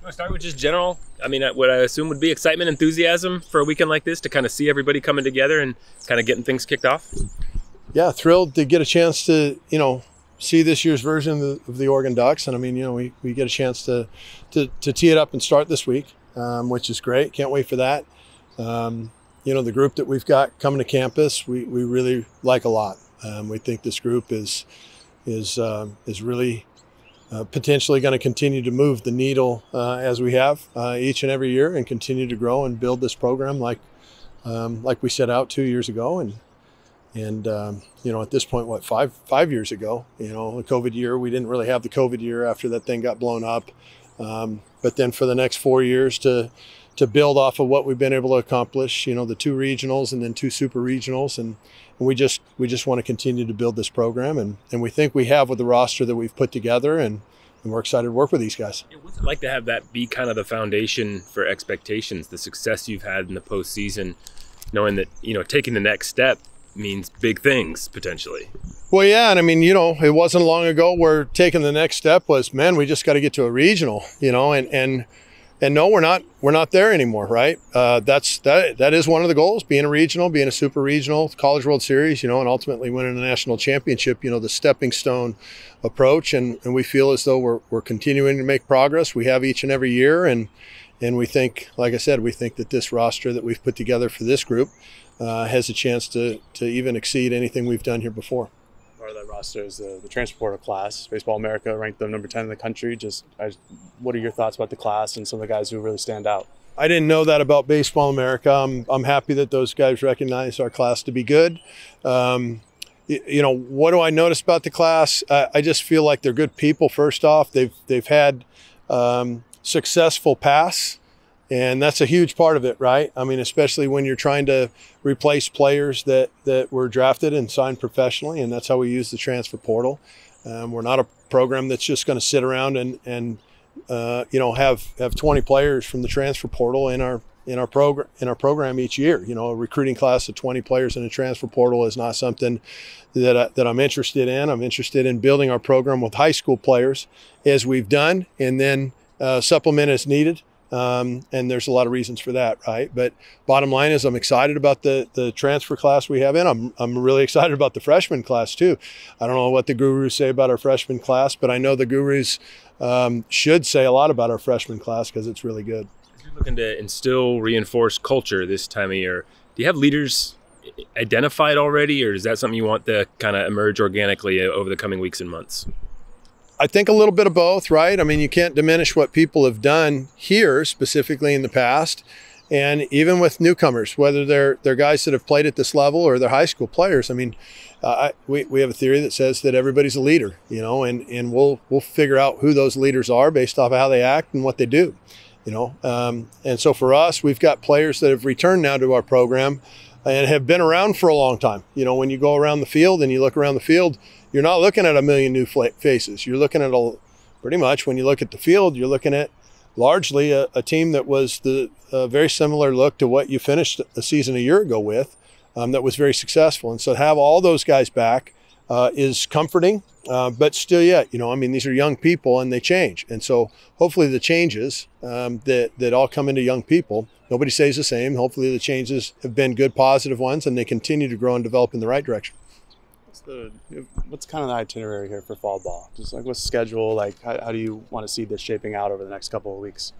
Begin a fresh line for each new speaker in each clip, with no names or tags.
Want to start with just general, I mean, what I assume would be excitement, enthusiasm for a weekend like this to kind of see everybody coming together and kind of getting things kicked off?
Yeah, thrilled to get a chance to, see this year's version of the Oregon Ducks. And I mean, we get a chance to tee it up and start this week, which is great. Can't wait for that. The group that we've got coming to campus, we really like a lot. We think this group is really potentially going to continue to move the needle as we have each and every year, and continue to grow and build this program like we set out 2 years ago. And at this point, five years ago, the COVID year, we didn't really have the COVID year after that thing got blown up. But then for the next 4 years to build off of what we've been able to accomplish, the 2 regionals and then 2 super regionals. And we just want to continue to build this program. And we think we have with the roster that we've put together, and we're excited to work with these guys.
What's it like to have that be kind of the foundation for expectations, the success you've had in the postseason, knowing that, taking the next step means big things potentially?
Well, yeah. And I mean, it wasn't long ago where taking the next step was, man, we just got to get to a regional, and no, we're not there anymore, right? That is one of the goals, being a regional, being a super regional, College World Series, and ultimately winning a national championship, the stepping stone approach. And we feel as though we're continuing to make progress. We have each and every year. And we think, like I said, we think that this roster that we've put together for this group has a chance to even exceed anything we've done here before.
Part of that roster is the transfer portal class. Baseball America ranked them number 10 in the country. What are your thoughts about the class and some of the guys who really stand out?
I didn't know that about Baseball America. I'm happy that those guys recognize our class to be good. What do I notice about the class? I just feel like they're good people. First off, they've had successful paths. And that's a huge part of it, right? I mean, especially when you're trying to replace players that were drafted and signed professionally, and that's how we use the transfer portal. We're not a program that's just going to sit around and have 20 players from the transfer portal in our program each year. A recruiting class of 20 players in a transfer portal is not something that I'm interested in. I'm interested in building our program with high school players, as we've done, and then supplement as needed. And there's a lot of reasons for that, right? But bottom line is, I'm excited about the transfer class we have in. I'm really excited about the freshman class too. I don't know what the gurus say about our freshman class, but I know the gurus should say a lot about our freshman class because it's really good.
As you're looking to instill, reinforce culture this time of year, do you have leaders identified already, or is that something you want to kind of emerge organically over the coming weeks and months?
I think a little bit of both, right? I mean, you can't diminish what people have done here, specifically in the past, and even with newcomers, whether they're guys that have played at this level or they're high school players. I mean, we have a theory that says that everybody's a leader, and we'll figure out who those leaders are based off of how they act and what they do, And so for us, we've got players that have returned now to our program and have been around for a long time. When you go around the field and you look around the field, you're not looking at a million new faces. You're looking at pretty much, when you look at the field, you're looking at largely a team that was the very similar look to what you finished a season a year ago with, that was very successful. And so to have all those guys back is comforting, but still yet, these are young people and they change. And so hopefully the changes that all come into young people, nobody stays the same. Hopefully the changes have been good, positive ones, and they continue to grow and develop in the right direction.
What's kind of the itinerary here for fall ball? Just like what's the schedule? Like how do you want to see this shaping out over the next couple of weeks?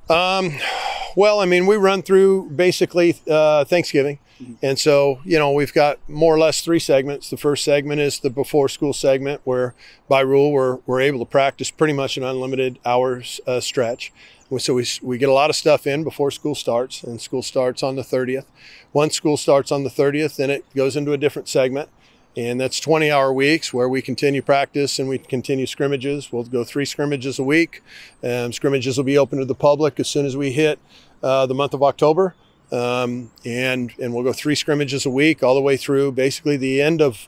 Well, I mean, we run through basically Thanksgiving. And so, we've got more or less 3 segments. The first segment is the before school segment, where by rule we're able to practice pretty much an unlimited hours stretch. So we get a lot of stuff in before school starts, and school starts on the 30th. Once school starts on the 30th, then it goes into a different segment. And that's 20-hour weeks where we continue practice and we continue scrimmages. We'll go 3 scrimmages a week. Scrimmages will be open to the public as soon as we hit the month of October. And we'll go 3 scrimmages a week all the way through basically the end of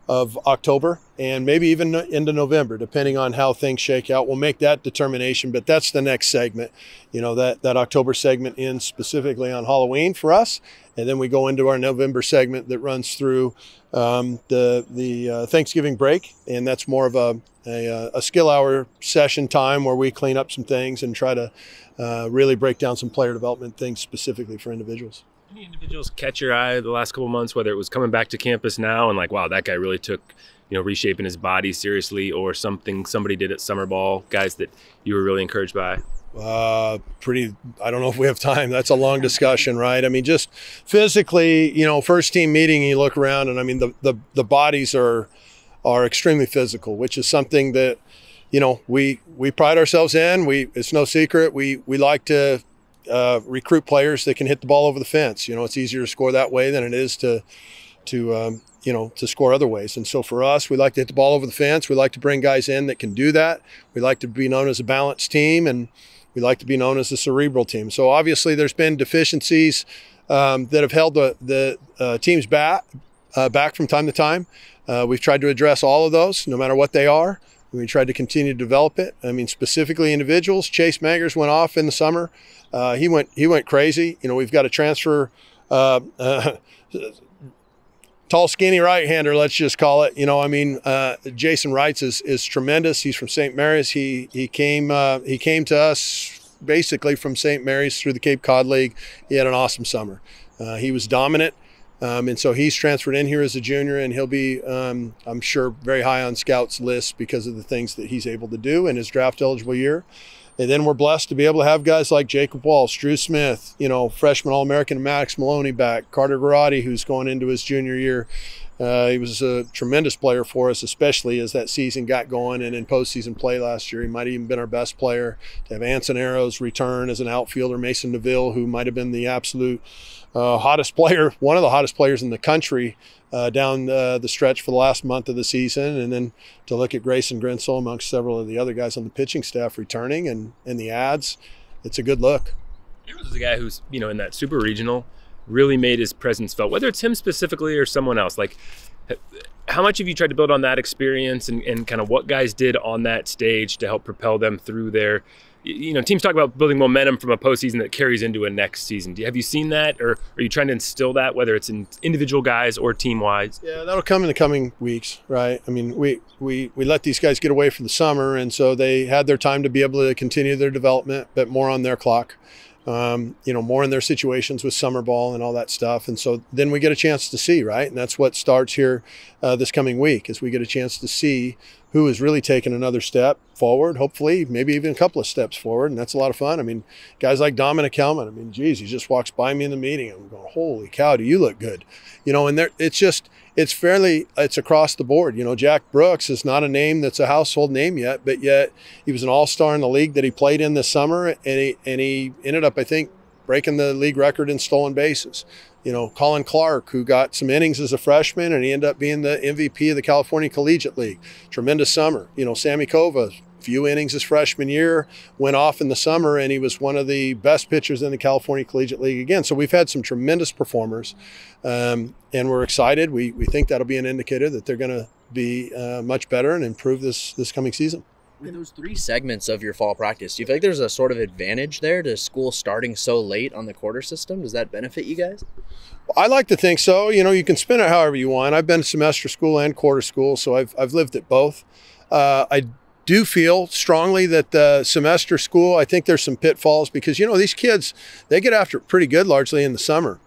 of October and maybe even into November, depending on how things shake out. We'll make that determination, but that's the next segment. You know, that October segment ends specifically on Halloween for us, and then we go into our November segment that runs through the Thanksgiving break, and that's more of a skill hour session time where we clean up some things and try to really break down some player development things specifically for individuals.
Any individuals catch your eye the last couple of months, whether it was coming back to campus now and like, wow, that guy really took, reshaping his body seriously, or something somebody did at summer ball, guys that you were really encouraged by?
I don't know if we have time. That's a long discussion, right? I mean, just physically, first team meeting, you look around and I mean, the bodies are extremely physical, which is something that, we pride ourselves in. It's no secret. We like to recruit players that can hit the ball over the fence. It's easier to score that way than it is to score other ways. And so for us, we like to hit the ball over the fence. We like to bring guys in that can do that. We like to be known as a balanced team, and we like to be known as a cerebral team. So obviously there's been deficiencies that have held the teams back from time to time. We've tried to address all of those, no matter what they are. We tried to continue to develop it. I mean, specifically individuals. Chase Maggers went off in the summer. He went crazy. We've got a transfer, tall, skinny right-hander, let's just call it. Jason Wrights is tremendous. He's from St. Mary's. He came to us basically from St. Mary's through the Cape Cod League. He had an awesome summer. He was dominant. And so he's transferred in here as a junior, and he'll be, I'm sure, very high on scouts' lists because of the things that he's able to do in his draft eligible year. And then we're blessed to be able to have guys like Jacob Walsh, Drew Smith, freshman All-American Max Maloney back, Carter Garotti, who's going into his junior year. He was a tremendous player for us, especially as that season got going, and in postseason play last year, he might have even been our best player. To have Anson Arrows return as an outfielder, Mason Neville, who might have been the absolute hottest player, one of the hottest players in the country down the stretch for the last month of the season, and then to look at Grayson Grinsell amongst several of the other guys on the pitching staff returning and the ads, it's a good look.
There was a guy who's, in that super regional really made his presence felt, whether it's him specifically or someone else. Like, how much have you tried to build on that experience and kind of what guys did on that stage to help propel them through their, teams talk about building momentum from a postseason that carries into a next season. Have you seen that, or are you trying to instill that, whether it's in individual guys or team-wise?
Yeah, that'll come in the coming weeks, right? I mean, we let these guys get away for the summer, and so they had their time to be able to continue their development, but more on their clock. More in their situations with summer ball and all that stuff. And so then we get a chance to see, right? And that's what starts here this coming week, is we get a chance to see who is really taking another step forward, hopefully, maybe even a couple of steps forward. And that's a lot of fun. I mean, guys like Dominic Hellman, he just walks by me in the meeting. I'm going, holy cow, do you look good? And it's across the board. Jack Brooks is not a name that's a household name yet, but yet he was an all-star in the league that he played in this summer, and he ended up, I think, breaking the league record in stolen bases. Colin Clark, who got some innings as a freshman, and he ended up being the MVP of the California Collegiate League. Tremendous summer. Sammy Kova, few innings his freshman year, went off in the summer, and he was one of the best pitchers in the California Collegiate League again. So we've had some tremendous performers, and we're excited. We think that'll be an indicator that they're going to be much better and improve this coming season.
With those 3 segments of your fall practice, do you feel like there's a sort of advantage there to school starting so late on the quarter system? Does that benefit you guys?
I like to think so. You can spin it however you want. I've been semester school and quarter school, so I've lived at both. I do feel strongly that the semester school, I think there's some pitfalls because, these kids, they get after it pretty good largely in the summer.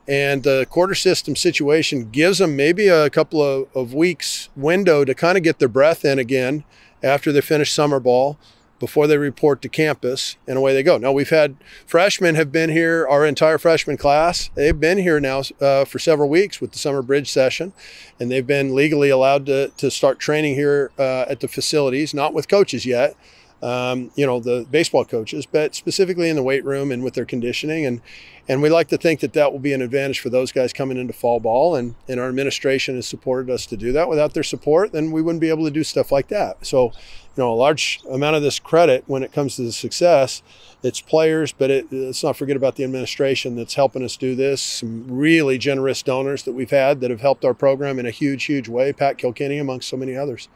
And the quarter system situation gives them maybe a couple of weeks window to kind of get their breath in again after they finish summer ball, before they report to campus, and away they go. Now, we've had freshmen have been here, our entire freshman class. They've been here now for several weeks with the summer bridge session, and they've been legally allowed to start training here at the facilities, not with coaches yet, the baseball coaches, but specifically in the weight room and with their conditioning. And we like to think that that will be an advantage for those guys coming into fall ball. And our administration has supported us to do that. Without their support, then we wouldn't be able to do stuff like that. So, a large amount of this credit when it comes to the success, it's players, but let's not forget about the administration that's helping us do this. Some really generous donors that we've had that have helped our program in a huge, huge way. Pat Kilkenny amongst so many others.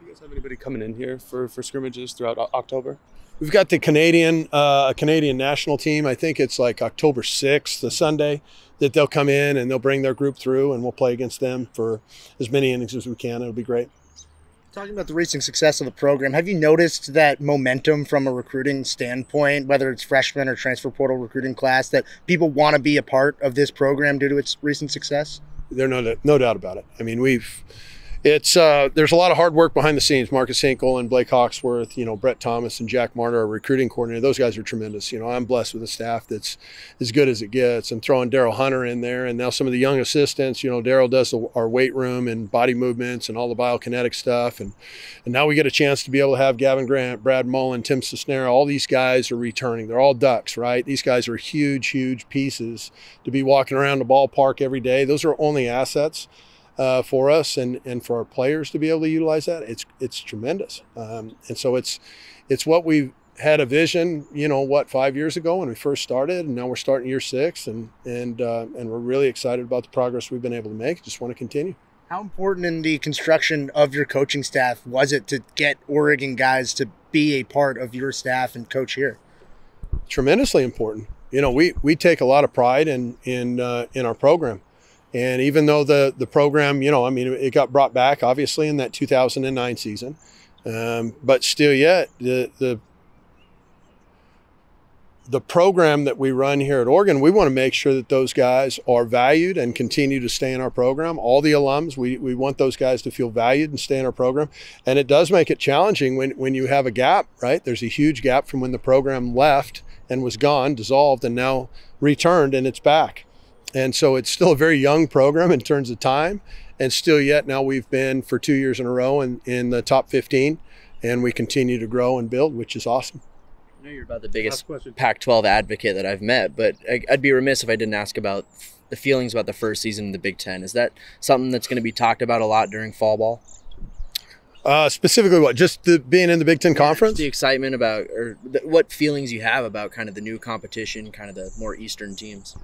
Do you guys have anybody coming in here for scrimmages throughout October?
We've got the Canadian national team. I think it's like October 6th, the Sunday, that they'll come in and they'll bring their group through, and we'll play against them for as many innings as we can. It'll be great.
Talking about the recent success of the program, have you noticed that momentum from a recruiting standpoint, whether it's freshman or transfer portal recruiting class, that people want to be a part of this program due to its recent success?
There's no doubt about it. I mean, there's a lot of hard work behind the scenes. Marcus Hinkle and Blake Hawksworth, Brett Thomas and Jack Martin, our recruiting coordinator. Those guys are tremendous. I'm blessed with a staff that's as good as it gets. I'm throwing Daryl Hunter in there, and now some of the young assistants. Daryl does our weight room and body movements and all the biokinetic stuff. And now we get a chance to be able to have Gavin Grant, Brad Mullen, Tim Cisnera. All these guys are returning. They're all Ducks, right? These guys are huge, huge pieces to be walking around the ballpark every day. Those are only assets for us and for our players to be able to utilize that. It's tremendous. And so it's what we had a vision, 5 years ago when we first started, and now we're starting year 6, and we're really excited about the progress we've been able to make. Just want to continue.
How important in the construction of your coaching staff was it to get Oregon guys to be a part of your staff and coach here?
Tremendously important. We take a lot of pride in our program. And even though the program, it got brought back obviously in that 2009 season, but still yet the program that we run here at Oregon, we want to make sure that those guys are valued and continue to stay in our program. All the alums, we want those guys to feel valued and stay in our program. And it does make it challenging when you have a gap, right? There's a huge gap from when the program left and was gone, dissolved, and now returned, and it's back. And so it's still a very young program in terms of time, and still yet now we've been for 2 years in a row in the top 15, and we continue to grow and build, which is awesome.
I know you're about the biggest Pac-12 advocate that I've met, but I'd be remiss if I didn't ask about the feelings about the first season in the Big Ten. Is that something that's going to be talked about a lot during fall ball?
Specifically what? Just being in the Big Ten Conference?
The excitement about, or what feelings you have about kind of the new competition, kind of the more Eastern teams?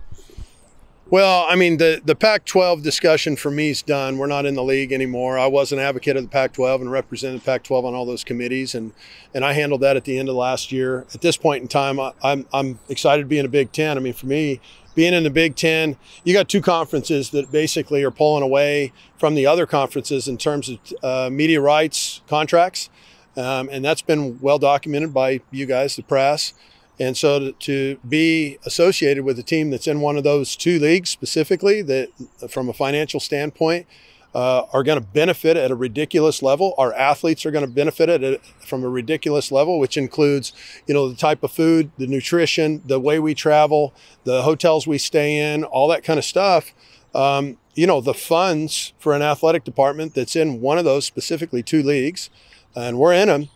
Well, I mean, the Pac-12 discussion for me is done. We're not in the league anymore. I was an advocate of the Pac-12 and represented the Pac-12 on all those committees, and I handled that at the end of last year. At this point in time, I'm excited to be in the Big Ten. I mean, for me, being in the Big Ten, you got two conferences that basically are pulling away from the other conferences in terms of media rights contracts, and that's been well documented by you guys, the press. And so to be associated with a team that's in one of those two leagues specifically that from a financial standpoint are going to benefit at a ridiculous level. Our athletes are going to benefit from a ridiculous level, which includes, the type of food, the nutrition, the way we travel, the hotels we stay in, all that kind of stuff. The funds for an athletic department that's in one of those specifically two leagues, and we're in them.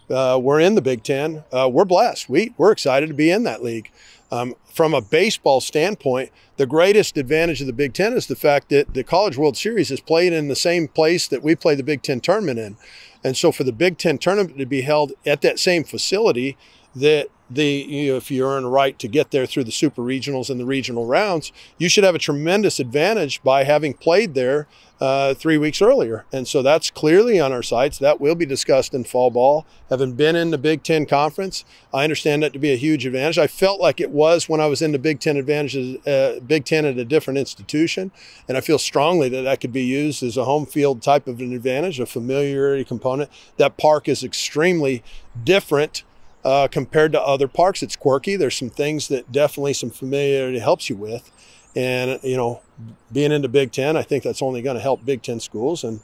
We're in the Big Ten. We're blessed. We're excited to be in that league. From a baseball standpoint, the greatest advantage of the Big Ten is the fact that the College World Series is played in the same place that we play the Big Ten tournament in. And so for the Big Ten tournament to be held at that same facility, that if you earn a right to get there through the super regionals and the regional rounds, you should have a tremendous advantage by having played there 3 weeks earlier. And so that's clearly on our sites. That will be discussed in fall ball. Having been in the Big Ten Conference, I understand that to be a huge advantage. I felt like it was when I was in the Big Ten Big Ten at a different institution, and I feel strongly that that could be used as a home field type of an advantage, a familiarity component. That park is extremely different compared to other parks. It's quirky. There's some things that definitely some familiarity helps you with. And, being in the Big Ten, I think that's only going to help Big Ten schools. And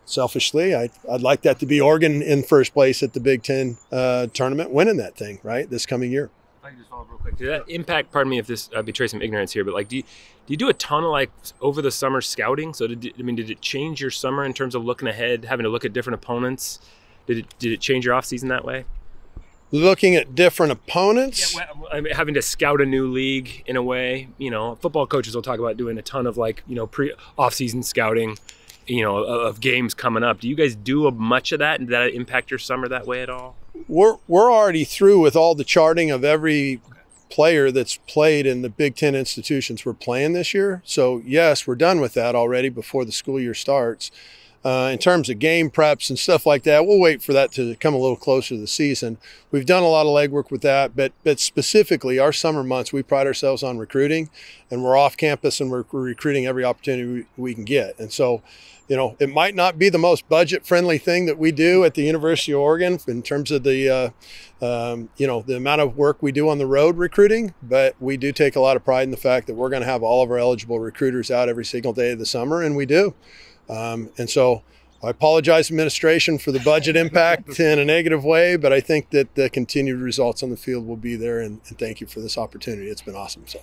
selfishly, I'd like that to be Oregon in first place at the Big Ten tournament, winning that thing, right, this coming year.
If I can just follow up real quick. Did that impact, pardon me if this betrays some ignorance here, but do you do a ton of over the summer scouting? So did it change your summer in terms of looking ahead, having to look at different opponents? Did it change your off season that way?
Looking at different opponents.
Yeah, well, I mean, having to scout a new league in a way, football coaches will talk about doing a ton of off-season scouting, of games coming up. Do you guys do much of that? And did that impact your summer that way at all?
We're already through with all the charting of every player that's played in the Big Ten institutions we're playing this year. So yes, we're done with that already before the school year starts. In terms of game preps and stuff like that, we'll wait for that to come a little closer to the season. We've done a lot of legwork with that, but specifically our summer months, we pride ourselves on recruiting, and we're off campus and we're recruiting every opportunity we can get. And so, it might not be the most budget-friendly thing that we do at the University of Oregon in terms of the amount of work we do on the road recruiting, but we do take a lot of pride in the fact that we're going to have all of our eligible recruiters out every single day of the summer, and we do. And so I apologize, administration, for the budget impact in a negative way, but I think that the continued results on the field will be there, and thank you for this opportunity. It's been awesome. So.